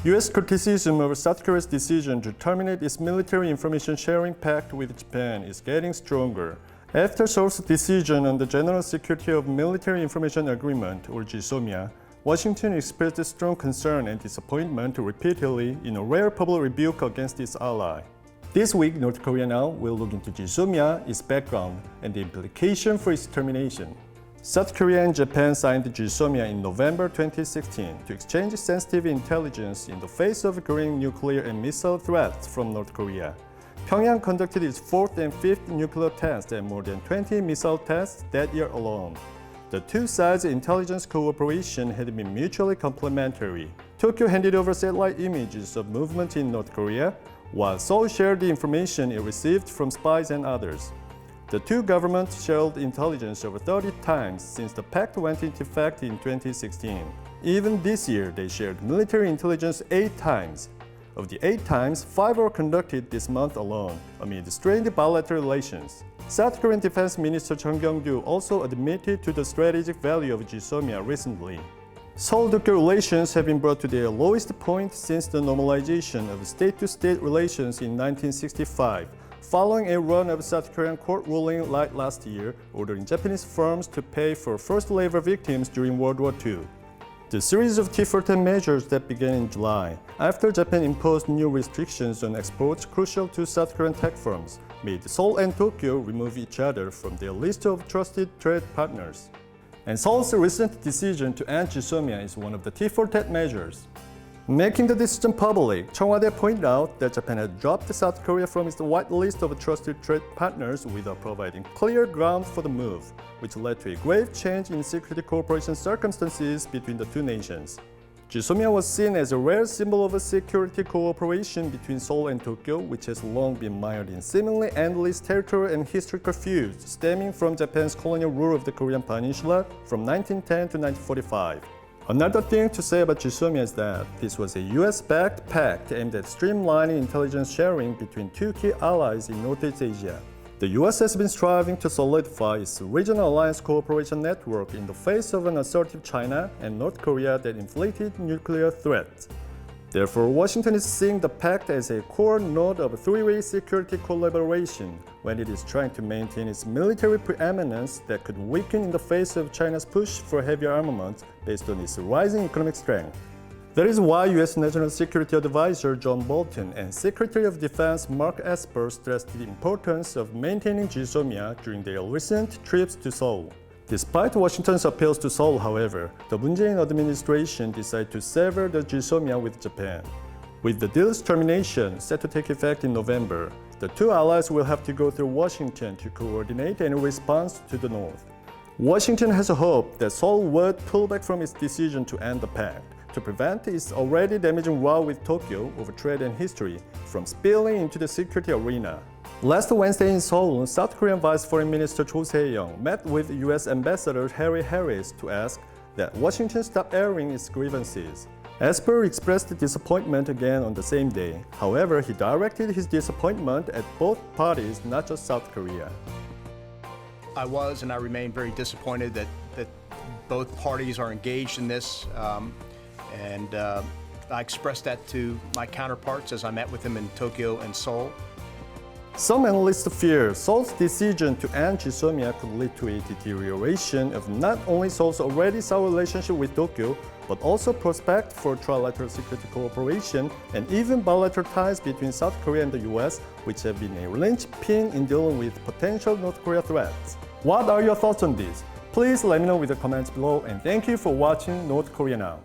U.S. criticism of South Korea's decision to terminate its military information sharing pact with Japan is getting stronger. After Seoul's decision on the General Security of Military Information Agreement, or GSOMIA, Washington expressed strong concern and disappointment repeatedly in a rare public rebuke against its ally. This week, North Korea Now will look into GSOMIA, its background, and the implication for its termination. South Korea and Japan signed GSOMIA in November 2016 to exchange sensitive intelligence in the face of growing nuclear and missile threats from North Korea. Pyongyang conducted its fourth and fifth nuclear tests and more than 20 missile tests that year alone. The two sides' intelligence cooperation had been mutually complementary. Tokyo handed over satellite images of movement in North Korea, while Seoul shared the information it received from spies and others. The two governments shared intelligence over 30 times since the pact went into effect in 2016. Even this year, they shared military intelligence 8 times. Of the 8 times, 5 were conducted this month alone, amid strained bilateral relations. South Korean Defense Minister Chung Kyung-do also admitted to the strategic value of GSOMIA recently. Seoul-Tokyo relations have been brought to their lowest point since the normalization of state-to-state relations in 1965, following a run of South Korean court ruling late last year ordering Japanese firms to pay for forced labor victims during World War II. The series of tit-for-tat measures that began in July, after Japan imposed new restrictions on exports crucial to South Korean tech firms, made Seoul and Tokyo remove each other from their list of trusted trade partners. And Seoul's recent decision to end GSOMIA is one of the tit-for-tat measures. Making the decision public, Chung Wha-dae pointed out that Japan had dropped South Korea from its white list of trusted trade partners without providing clear ground for the move, which led to a grave change in security cooperation circumstances between the two nations. GSOMIA was seen as a rare symbol of security cooperation between Seoul and Tokyo, which has long been mired in seemingly endless territorial and historical feuds stemming from Japan's colonial rule of the Korean Peninsula from 1910 to 1945. Another thing to say about GSOMIA is that this was a US-backed pact aimed at streamlining intelligence sharing between two key allies in Northeast Asia. The US has been striving to solidify its regional alliance cooperation network in the face of an assertive China and North Korea that inflicted nuclear threats. Therefore, Washington is seeing the pact as a core node of three-way security collaboration when it is trying to maintain its military preeminence that could weaken in the face of China's push for heavier armaments based on its rising economic strength. That is why U.S. National Security Advisor John Bolton and Secretary of Defense Mark Esper stressed the importance of maintaining GSOMIA during their recent trips to Seoul. Despite Washington's appeals to Seoul, however, the Moon Jae-in administration decided to sever the GSOMIA with Japan. With the deal's termination set to take effect in November, the two allies will have to go through Washington to coordinate any response to the North. Washington has a hope that Seoul would pull back from its decision to end the pact, to prevent its already damaging row with Tokyo over trade and history from spilling into the security arena. Last Wednesday in Seoul, South Korean Vice Foreign Minister Cho Se-young met with U.S. Ambassador Harry Harris to ask that Washington stop airing its grievances. Esper expressed disappointment again on the same day. However, he directed his disappointment at both parties, not just South Korea. I was and I remain very disappointed that both parties are engaged in this. I expressed that to my counterparts as I met with them in Tokyo and Seoul. Some analysts fear Seoul's decision to end GSOMIA could lead to a deterioration of not only Seoul's already sour relationship with Tokyo, but also prospect for trilateral security cooperation and even bilateral ties between South Korea and the US, which have been a lynchpin in dealing with potential North Korea threats. What are your thoughts on this? Please let me know with the comments below, and thank you for watching North Korea Now.